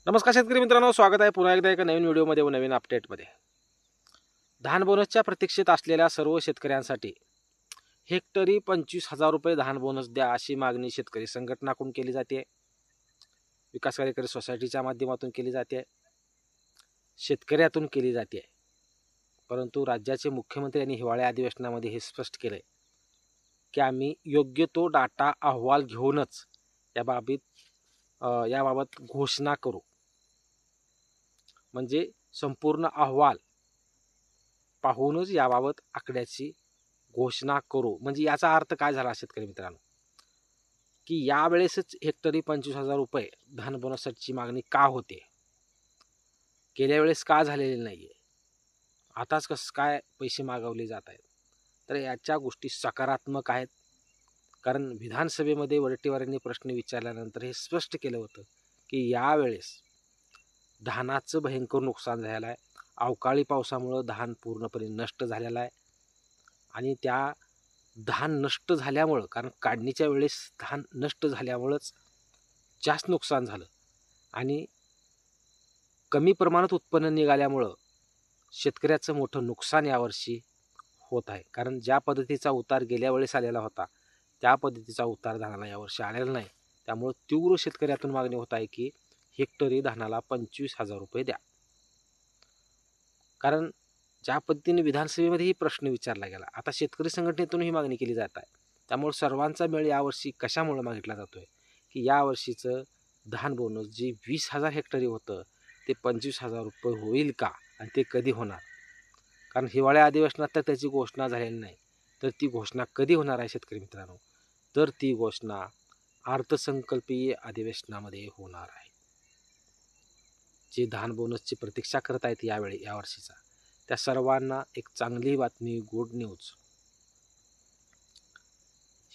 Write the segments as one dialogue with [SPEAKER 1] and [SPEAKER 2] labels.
[SPEAKER 1] नमस्कार शेतकरी मित्रांनो, स्वागत आहे पुन्हा एकदा एका नवीन व्हिडिओमध्ये व नवीन अपडेटमध्ये। धान बोनसच्या प्रतीक्षेत असलेल्या सर्व शेतकऱ्यांसाठी हेक्टरी 25,000 रुपये धान बोनस द्या अशी मागणी शेतकरी संघटनाकडून केली जाते, विकास कार्यकारी सोसायटीच्या माध्यमातून केली जाते, शेतकऱ्यातून केली जाते। परंतु राज्याचे मुख्यमंत्री यांनी हिवाळी अधिवेशनामध्ये हे स्पष्ट केले की आम्ही योग्य तो डाटा अहवाल घेऊनच याबाबत घोषणा करू, म्हणजे संपूर्ण अहवाल पाहूनच याबाबत आकड्याची घोषणा करू। म्हणजे याचा अर्थ काय झाला शेतकरी मित्रांनो, की यावेळेसच हेक्टरी 25,000 रुपये धान बोनसची मागणी का होते, गेल्या वेळेस का झालेली नाहीये, आताच कसं काय पैसे मागवले जात आहेत। तर याच्या गोष्टी सकारात्मक आहेत, कारण विधानसभेमध्ये वडेट्टीवारांनी प्रश्न विचारल्यानंतर हे स्पष्ट केलं होतं की यावेळेस धानाचं भयंकर नुकसान झालेलं आहे। अवकाळी पावसामुळे धान पूर्णपणे नष्ट झालेलं आहे आणि त्या धान नष्ट झाल्यामुळं, कारण काढणीच्या वेळेस धान नष्ट झाल्यामुळंच जास्त नुकसान झालं आणि कमी प्रमाणात उत्पन्न निघाल्यामुळं शेतकऱ्याचं मोठं नुकसान यावर्षी होत आहे। कारण ज्या पद्धतीचा उतार गेल्या वेळेस आलेला होता त्या पद्धतीचा उतार धानाला यावर्षी आलेला नाही। त्यामुळे तीव्र शेतकऱ्यातून मागणी होत आहे की हेक्टरी धानाला 25,000 रुपये द्या। कारण ज्या पद्धतीने विधानसभेमध्ये ही प्रश्न विचारला गेला, आता शेतकरी संघटनेतून ही मागणी केली जात आहे। त्यामुळे सर्वांचा मेळ यावर्षी कशामुळे मागितला जातोय की यावर्षीचं धान बोनस जे 20,000 हेक्टरी होतं ते 25,000 रुपये होईल का आणि ते कधी होणार। कारण हिवाळ्या अधिवेशनात तर त्याची घोषणा झालेली नाही, तर ती घोषणा कधी होणार आहे शेतकरी मित्रांनो, तर ती घोषणा अर्थसंकल्पीय अधिवेशनामध्ये होणार आहे। जे धान बोनसची प्रतीक्षा करत आहेत यावर्षीचा, त्या सर्वांना एक चांगली बातमी, गुड न्यूज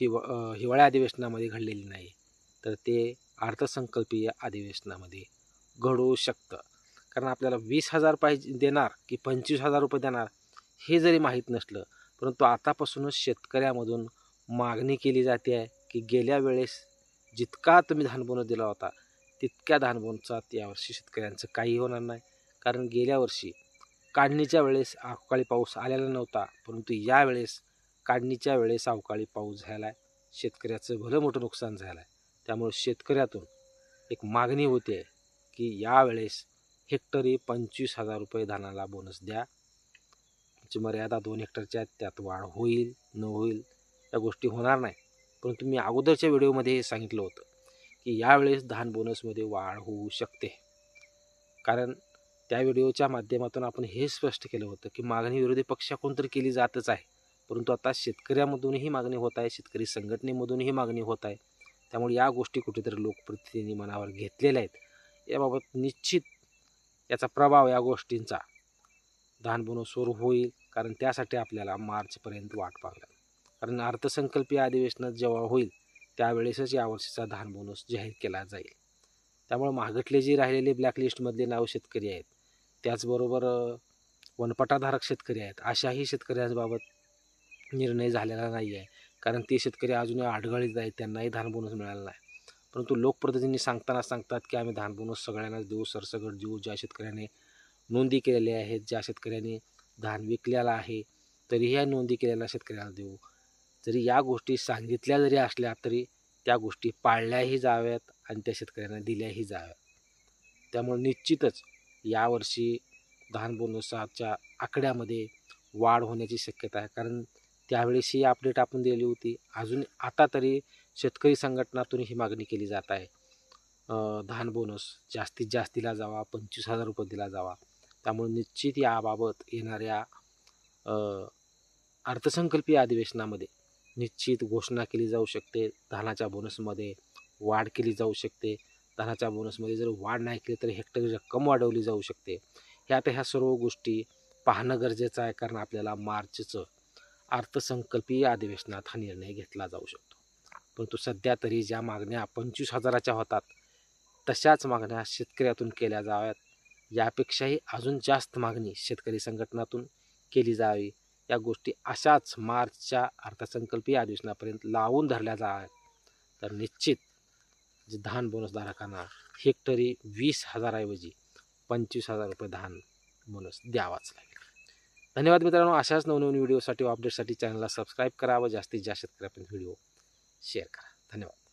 [SPEAKER 1] हिवाळ्या अधिवेशनामध्ये घडलेली नाही, तर ते अर्थसंकल्पीय अधिवेशनामध्ये घडू शकतं। कारण आपल्याला 20,000 पाहिजे देणार की 25,000 रुपये देणार हे जरी माहीत नसलं, परंतु आतापासूनच शेतकऱ्यामधून मागणी केली जाते आहे की गेल्या वेळेस जितका तुम्ही धान बोनस दिला होता तितक्या धान बोनसात यावर्षी शेतकऱ्यांचं काही होणार नाही। कारण गेल्या वर्षी काढणीच्या वेळेस अवकाळी पाऊस आलेला नव्हता, परंतु यावेळेस काढणीच्या वेळेस अवकाळी पाऊस झाला आहे, शेतकऱ्याचं भलं मोठं नुकसान झालं आहे। त्यामुळे शेतकऱ्यातून एक मागणी होते की यावेळेस हेक्टरी 25,000 रुपये धानाला बोनस द्या। तुमची मर्यादा 2 हेक्टरच्या, त्यात वाढ होईल न होईल या गोष्टी होणार नाही, परंतु मी अगोदरच्या व्हिडिओमध्ये हे सांगितलं होतं की यावेळेस धान बोनसमध्ये वाढ होऊ शकते। कारण त्या व्हिडिओच्या माध्यमातून आपण हे स्पष्ट केलं होतं की मागणी विरोधी पक्षाकडून तर केली जातच आहे, परंतु आता शेतकऱ्यामधूनही मागणी होत आहे, शेतकरी संघटनेमधूनही मागणी होत आहे। त्यामुळे या गोष्टी कुठेतरी लोकप्रतिनिधी मनावर घेतलेल्या आहेत। याबाबत निश्चित याचा प्रभाव या गोष्टींचा धान बोनसवर होईल, कारण त्यासाठी आपल्याला मार्चपर्यंत वाट पाहावी लागेल। कारण अर्थसंकल्पीय अधिवेशनात जेव्हा होईल त्यावेळेसच यावर्षीचा धान बोनस जाहीर केला जाईल। त्यामुळे मागटले जे राहिलेले ब्लॅकलिस्टमधले नाव शेतकरी आहेत, त्याचबरोबर वनपटाधारक शेतकरी आहेत, अशाही शेतकऱ्यांबाबत निर्णय झालेला नाही आहे। कारण ते शेतकरी अजूनही अडगळीत आहेत, त्यांनाही धान बोनस मिळाला नाही। परंतु लोकप्रतिनिधी सांगतात की आम्ही धान बोनस सगळ्यांनाच देऊ, सरसकट देऊ। ज्या शेतकऱ्याने नोंदी केलेल्या आहेत, ज्या शेतकऱ्याने धान विकलेला आहे तरीही या नोंदी केलेल्या शेतकऱ्याला देऊ। जरी या गोष्टी सांगितल्या जरी असल्या तरी त्या गोष्टी पाळल्याही जाव्यात आणि त्या शेतकऱ्यांना दिल्याही जाव्यात। त्यामुळे निश्चितच यावर्षी धान बोनसाच्या आकड्यामध्ये वाढ होण्याची शक्यता आहे। कारण त्यावेळेस ही अपडेट आपण दिली होती, अजून आता तरी शेतकरी संघटनातून ही मागणी केली जात आहे धान बोनस जास्तीत जास्त दिला जावा, 25,000 रुपये दिला जावा। त्यामुळे निश्चित याबाबत येणाऱ्या अर्थसंकल्पीय अधिवेशनामध्ये निश्चित घोषणा केली जाऊ शकते, धानाच्या बोनसमध्ये वाढ केली जाऊ शकते। धानाच्या बोनसमध्ये जर वाढ नाही केली तर हेक्टरी रक्कम वाढवली जाऊ शकते। ह्या सर्व गोष्टी पाहणं गरजेचं आहे, कारण आपल्याला मार्चचं अर्थसंकल्पीय अधिवेशनात हा निर्णय घेतला जाऊ शकतो। परंतु सध्या तरी ज्या मागण्या 25,000च्या होतात तशाच मागण्या शेतकऱ्यातून केल्या जाव्यात, यापेक्षाही अजून जास्त मागणी शेतकरी संघटनातून केली जावी। या गोष्टी अशाच मार्चच्या अर्थसंकल्पीय अधिवेशनापर्यंत लावून धरल्या जाव्यात, तर निश्चित जे धान बोनसधारकांना हेक्टरी 20,000 ऐवजी 25,000 रुपये धान बोनस द्यावाच लागेल. धन्यवाद मित्रांनो. अशाच नवनवीन व्हिडिओसाठी व अपडेटसाठी चॅनलला सबस्क्राईब करा व जास्तीत जास्त शेतकऱ्यांपर्यंत व्हिडिओ शेअर करा. धन्यवाद.